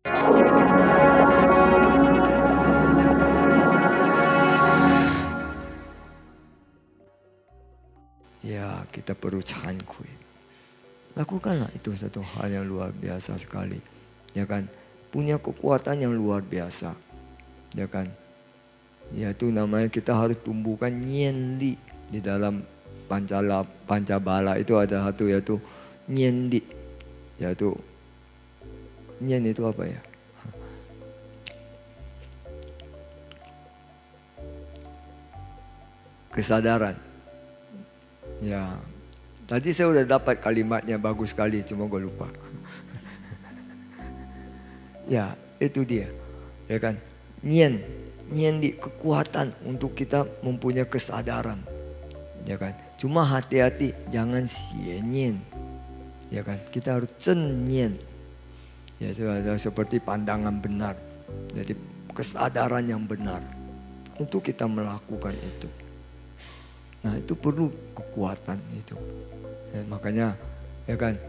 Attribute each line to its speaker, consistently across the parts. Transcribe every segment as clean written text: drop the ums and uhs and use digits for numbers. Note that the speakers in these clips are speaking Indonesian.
Speaker 1: Ya, kita perlu cankui. Lakukanlah, itu satu hal yang luar biasa sekali. Ya kan? Punya kekuatan yang luar biasa. Ya kan? Yaitu namanya kita harus tumbuhkan nyenli di dalam Pancabala itu ada satu yaitu nyenli. Yaitu nyen itu apa ya? Kesadaran. Ya, tadi saya udah dapat kalimatnya bagus sekali, cuma gue lupa. Ya, itu dia. Ya kan? Nyen di kekuatan untuk kita mempunyai kesadaran. Ya kan? Cuma hati-hati jangan sienyen. Ya kan? Kita harus cenyen. Ya, itu adalah seperti pandangan benar. Jadi kesadaran yang benar untuk kita melakukan itu. Nah, itu perlu kekuatan itu. Ya, makanya ya kan,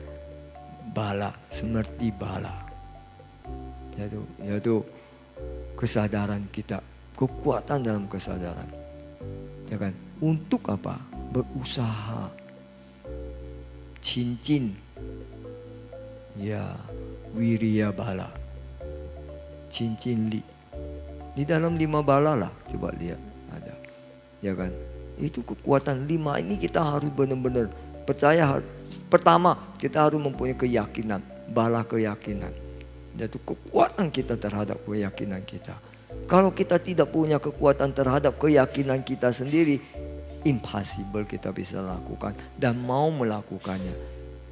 Speaker 1: bala, semerti bala. Yaitu kesadaran kita, kekuatan dalam kesadaran. Ya kan? Untuk apa? Berusaha. Cincin. Ya, wirya bala. Cincin li. Di dalam 5 bala lah, coba lihat ada. Ya kan? Itu kekuatan 5 ini kita harus benar-benar percaya. Pertama, kita harus mempunyai keyakinan, bala keyakinan. Yaitu kekuatan kita terhadap keyakinan kita. Kalau kita tidak punya kekuatan terhadap keyakinan kita sendiri, impossible kita bisa lakukan dan mau melakukannya.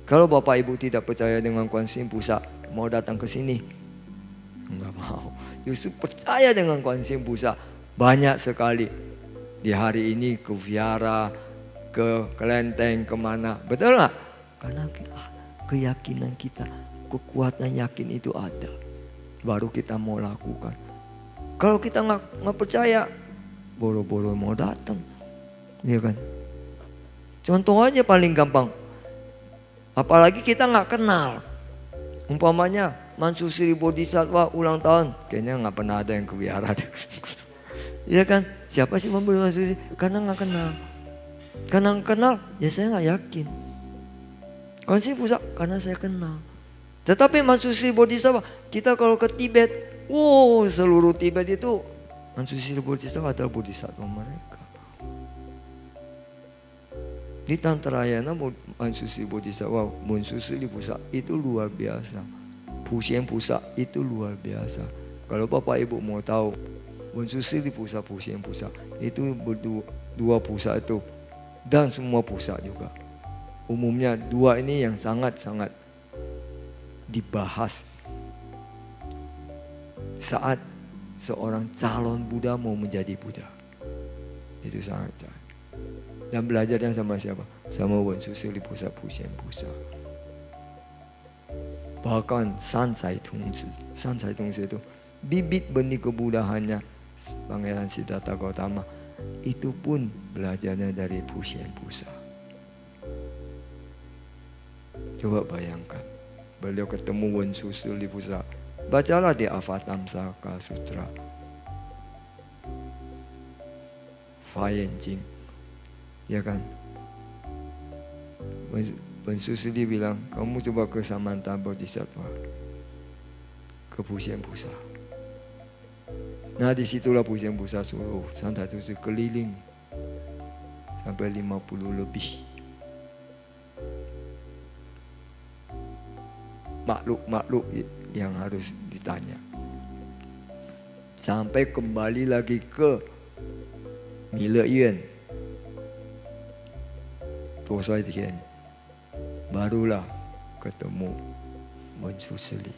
Speaker 1: Kalau Bapak Ibu tidak percaya dengan Kuan Yin Pusat, mau datang ke sini? Enggak mau. Justru percaya dengan Kuan Yin Pusat. Banyak sekali. Di hari ini ke Viara, ke Kelenteng, kemana. Betul nggak? Karena keyakinan kita, kekuatan yakin itu ada. Baru kita mau lakukan. Kalau kita nggak percaya, boro-boro mau datang. Ya kan? Contoh aja paling gampang. Apalagi kita nggak kenal. Umpamanya Mansusri Bodhisattva ulang tahun. Kayaknya nggak pernah ada yang ke Viara. Ya kan? Siapa sih Mansusri? Karena nggak kenal. Karena nggak kenal, ya saya nggak yakin. Kuan Yin Pusat karena saya kenal. Tetapi Mansusri Bodhisattva, kita kalau ke Tibet, wow, seluruh Tibet itu Mansusri Bodhisattva adalah Bodhisattva mereka. Di Tantrayana Mansusri Bodhisattva, Mansusri Pusat itu luar biasa. Pusien Pusat itu luar biasa. Kalau Bapak Ibu mau tahu, Mansusri Pusat, Pusien Pusat itu dua pusat itu dan semua pusat juga. Umumnya dua ini yang sangat-sangat dibahas saat seorang calon Buddha mau menjadi Buddha. Itu sangat. Dan belajarnya sama siapa? Sama Mansusri Pusat, Pusien Pusat. Bahkan Sansai Tungzi itu bibit benih kebudahannya Pangeran Siddhartha Gautama itu pun belajarnya dari Pusien Pusat. Coba bayangkan, beliau ketemu Mansusri Pusat. Bacalah di Avatamsaka Sutra. Fayen Jing. Ya kan? Mansusri bilang, kamu coba ke Samanta Bodhisattva. Ke Pusien Pusat. Nah disitulah Pusien Pusat suruh Santai Tungzi keliling sampai 50 lebih makhluk yang harus ditanya. Sampai kembali lagi ke Mile Yuan, Tosai Tian, barulah ketemu Mansusri.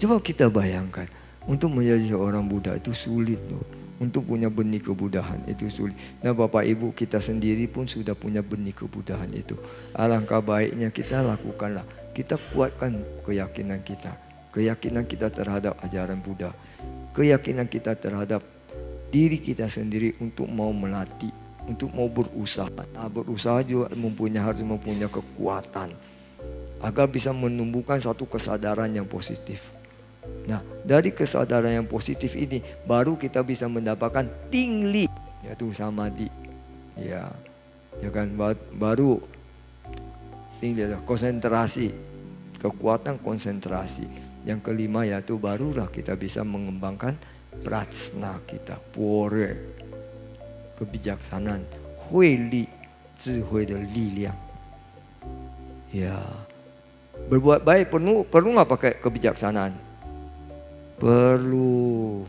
Speaker 1: Coba kita bayangkan, untuk menjadi seorang Buddha itu sulit loh. Untuk punya benih kebudahan itu sulit. Nah Bapak Ibu kita sendiri pun sudah punya benih kebudahan itu. Alangkah baiknya kita lakukanlah. Kita kuatkan keyakinan kita. Keyakinan kita terhadap ajaran Buddha. Keyakinan kita terhadap diri kita sendiri untuk mau melatih. Untuk mau berusaha. Nah, berusaha juga harus mempunyai kekuatan. Agar bisa menumbuhkan satu kesadaran yang positif. Nah, dari kesadaran yang positif ini baru kita bisa mendapatkan tingli, yaitu samadhi. Ya, ya kan, baru tingli konsentrasi, kekuatan konsentrasi. Yang kelima yaitu barulah kita bisa mengembangkan prajna kita, pore, kebijaksanaan, hui li, zihui de liliang. Ya, berbuat baik perlu nggak pakai kebijaksanaan? Perlu.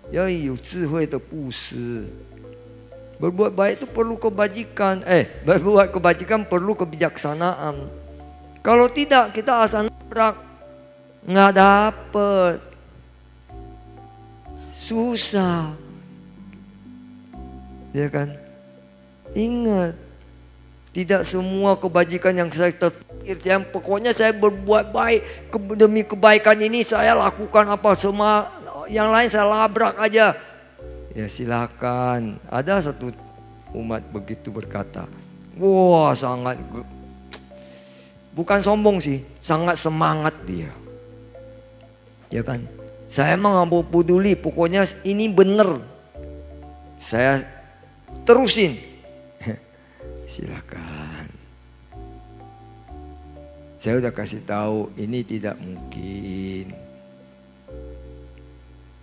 Speaker 1: Ya,有智慧的布施. Berbuat baik itu perlu kebajikan. Berbuat kebajikan perlu kebijaksanaan. Kalau tidak, kita asal nabrak, nggak dapet, susah, ya kan? Ingat, tidak semua kebajikan yang saya terpikir, pokoknya saya berbuat baik demi kebaikan ini saya lakukan apa semua, yang lain saya labrak aja. Ya silakan. Ada satu umat begitu berkata, wah sangat, bukan sombong sih, sangat semangat dia. Ya kan? Saya emang nggak peduli, pokoknya ini bener. Saya terusin. Silakan. Saya udah kasih tahu ini tidak mungkin.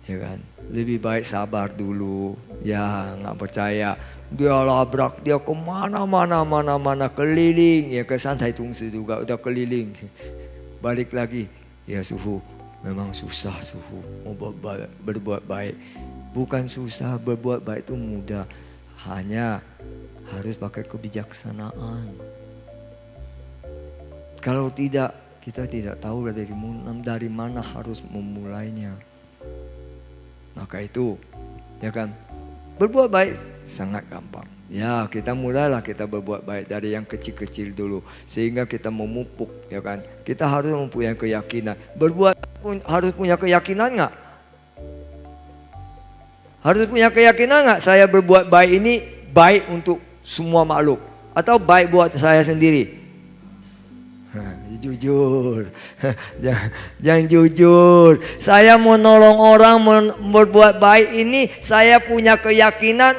Speaker 1: Ya kan? Lebih baik sabar dulu. Ya nggak percaya, dia labrak, dia kemana-mana keliling. Ya ke Santai Tungsi juga udah keliling. Balik lagi, ya suhu memang susah suhu mau berbuat baik. Bukan susah, berbuat baik itu mudah. Hanya harus pakai kebijaksanaan. Kalau tidak, kita tidak tahu dari mana harus memulainya. Maka itu, ya kan, berbuat baik sangat gampang. Ya kita mulailah kita berbuat baik dari yang kecil-kecil dulu. Sehingga kita memupuk, ya kan. Kita harus mempunyai keyakinan. Berbuat pun harus punya keyakinan nggak? Harus punya keyakinan nggak? Saya berbuat baik ini baik untuk semua makhluk. Atau baik buat saya sendiri? Jujur, jangan jujur. Saya mau nolong orang, berbuat baik ini, saya punya keyakinan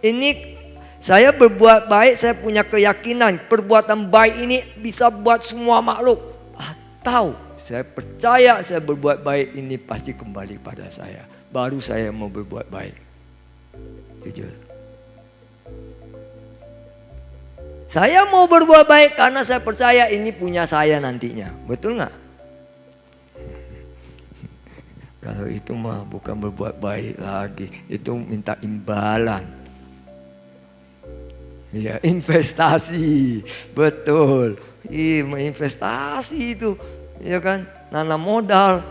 Speaker 1: ini. Saya berbuat baik, saya punya keyakinan perbuatan baik ini bisa buat semua makhluk. Atau saya percaya saya berbuat baik ini pasti kembali pada saya. Baru saya mau berbuat baik. Jujur. Saya mau berbuat baik karena saya percaya ini punya saya nantinya. Betul nggak? Kalau itu mah bukan berbuat baik lagi. Itu minta imbalan. Ya, investasi. Betul. Investasi itu. Ya kan? Nanam modal.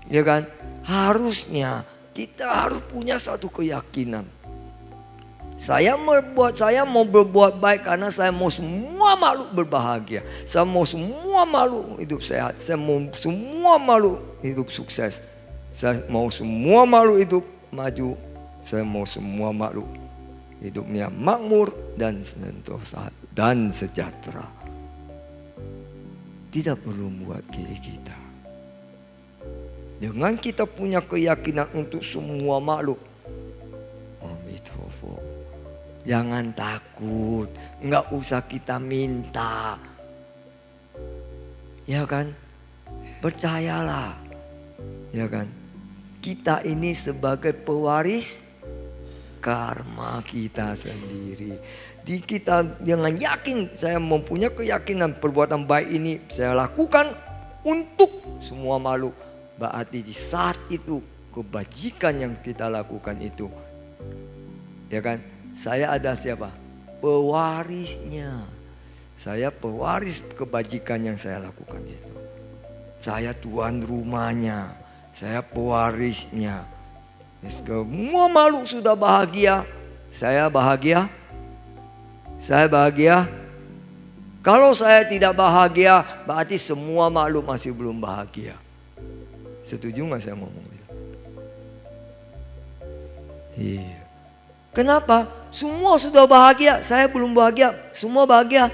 Speaker 1: Ya kan? Harusnya kita harus punya satu keyakinan. Saya mau berbuat baik karena saya mau semua makhluk berbahagia. Saya mau semua makhluk hidup sehat. Saya mau semua makhluk hidup sukses. Saya mau semua makhluk hidup maju. Saya mau semua makhluk hidupnya makmur dan sentosa dan sejahtera. Tidak perlu membuat diri kita. Dengan kita punya keyakinan untuk semua makhluk. Amitofo. Jangan takut, nggak usah kita minta. Ya kan? Percayalah. Ya kan? Kita ini sebagai pewaris karma kita sendiri. Kita jangan yakin, saya mempunyai keyakinan perbuatan baik ini saya lakukan untuk semua makhluk. Berarti di saat itu kebajikan yang kita lakukan itu, ya kan? Saya ada siapa? Pewarisnya. Saya pewaris kebajikan yang saya lakukan itu. Saya tuan rumahnya. Saya pewarisnya. Semua makhluk sudah bahagia. Saya bahagia. Saya bahagia. Kalau saya tidak bahagia, berarti semua makhluk masih belum bahagia. Setuju gak saya ngomong itu? Iya. Kenapa? Semua sudah bahagia, saya belum bahagia. Semua bahagia.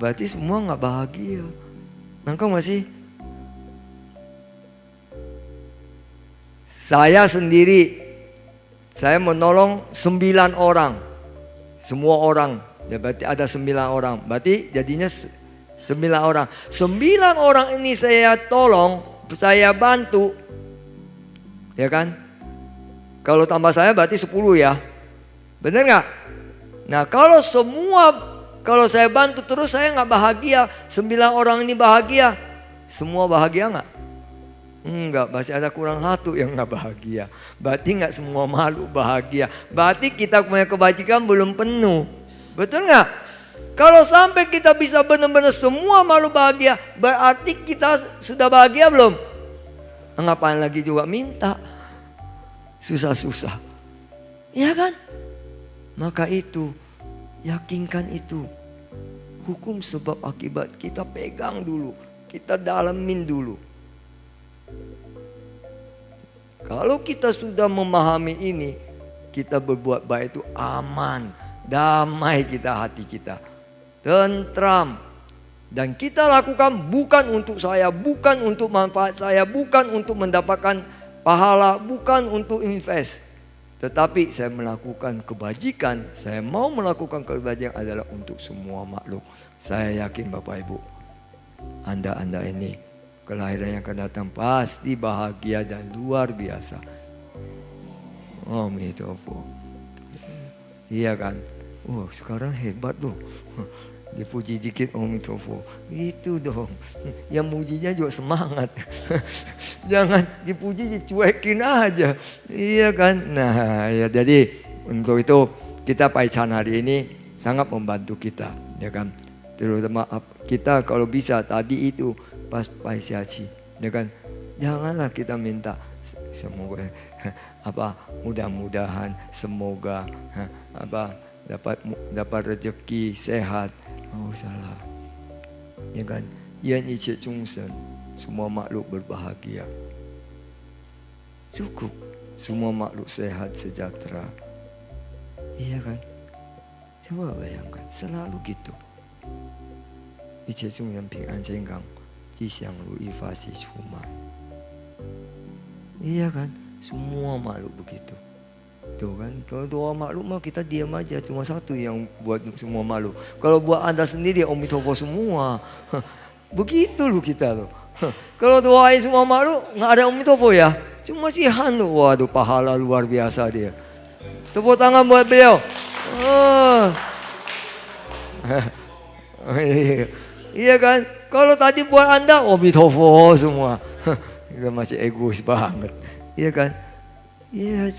Speaker 1: berarti semua nggak bahagia. Nangkau masih? Saya sendiri, saya menolong 9 orang. Semua orang, ya berarti ada 9 orang. Berarti jadinya 9 orang. 9 orang ini saya tolong, saya bantu. Ya kan? Kalau tambah saya berarti 10 ya. Benar nggak? Nah kalau saya bantu terus saya nggak bahagia. 9 orang ini bahagia. Semua bahagia nggak? Enggak, masih ada kurang satu yang nggak bahagia. Berarti nggak semua makhluk bahagia. Berarti kita punya kebajikan belum penuh. Betul nggak? Kalau sampai kita bisa benar-benar semua makhluk bahagia, berarti kita sudah bahagia belum? Ngapain lagi juga minta? Susah-susah. Ya kan? Maka itu, yakinkan itu. Hukum sebab akibat kita pegang dulu. Kita dalamin dulu. Kalau kita sudah memahami ini, kita berbuat baik itu aman. Damai kita hati kita. Tentram. Dan kita lakukan bukan untuk saya, bukan untuk manfaat saya, bukan untuk mendapatkan pahala, bukan untuk invest. Tetapi saya melakukan kebajikan, saya mau melakukan kebajikan adalah untuk semua makhluk. Saya yakin Bapak Ibu, Anda ini kelahiran yang akan datang pasti bahagia dan luar biasa. Amitofo. Iya kan? Sekarang hebat loh. Dipuji dikit Amitofo. Itu dong. Yang mujinya juga semangat. Jangan dipuji dicuekin aja. Iya kan? Nah ya, jadi untuk itu kita Paisan hari ini sangat membantu kita. Ya kan? Terutama kita kalau bisa tadi itu pas Paisiaci. Ya kan? Janganlah kita minta semoga mudah-mudahan semoga dapat rezeki sehat. Salah. Ya kan? Yan ichi jungsen, semua makhluk berbahagia. Cukup. Semua makhluk sehat sejahtera. Iya kan? Coba bayangkan, selalu gitu. Ichi jungsen ping'an jenggang, jixiang ru'i fasi cuman. Iya kan? Semua makhluk begitu. Tuh kan, kalau doa makhluk mah kita diam aja, cuma satu yang buat semua makhluk. Kalau buat Anda sendiri Amitofo semua. Begitu loh kita loh. Kalau doain semua makhluk nggak ada Amitofo ya, cuma si Han loh. Waduh, pahala luar biasa dia. Tepuk tangan buat beliau. Iya kan, kalau tadi buat Anda Amitofo semua. Kita masih egois banget. Iya kan? Iya,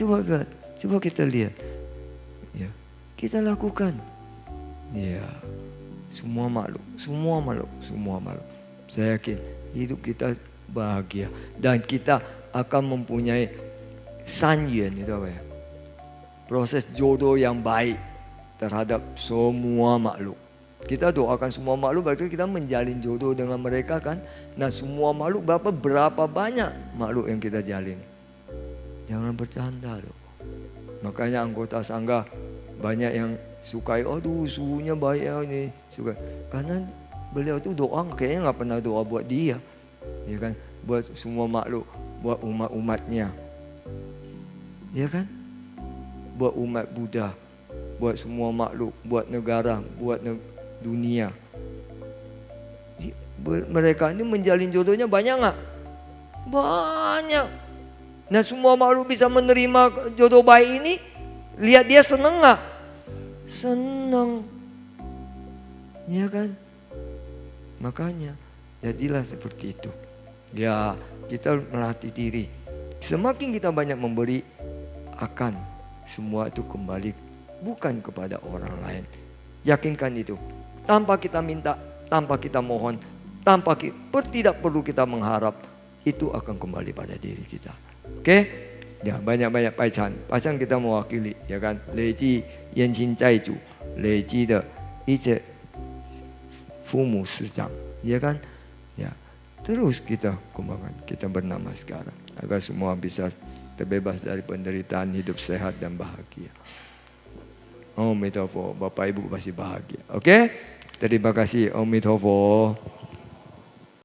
Speaker 1: coba kita lihat. Ya, kita lakukan. Ya, semua makhluk. Saya yakin hidup kita bahagia dan kita akan mempunyai sanyuan, itu apa ya? Proses jodoh yang baik terhadap semua makhluk. Kita doakan semua makhluk, berarti kita menjalin jodoh dengan mereka kan. Nah semua makhluk berapa banyak makhluk yang kita jalin. Jangan bercanda loh. Makanya anggota sangga banyak yang sukai, aduh suhunya baik ya ini. Suka. Karena beliau tuh doa kayaknya gak pernah doa buat dia. Ya kan? Buat semua makhluk, buat umat-umatnya. Ya kan? Buat umat Buddha, buat semua makhluk, buat negara, buat dunia. Mereka ini menjalin jodohnya banyak gak? Banyak. Nah semua makhluk bisa menerima jodoh baik ini. Lihat dia senang gak? Senang. Ya kan? Makanya jadilah seperti itu. Ya kita melatih diri. Semakin kita banyak memberi, akan semua itu kembali bukan kepada orang lain. Yakinkan itu. Tanpa kita minta, tanpa kita mohon, tidak perlu kita mengharap, itu akan kembali pada diri kita. Oke? Ya, banyak-banyak Paisan kita mewakili, ya kan? Leji yanqing zaiju, leji de iche fumu sijang, ya kan? Ya. Terus kita kembangkan, kita bernama sekarang agar semua bisa terbebas dari penderitaan, hidup sehat dan bahagia. Amitofo, Bapak Ibu pasti bahagia. Oke? Terima kasih, Om Mithovo.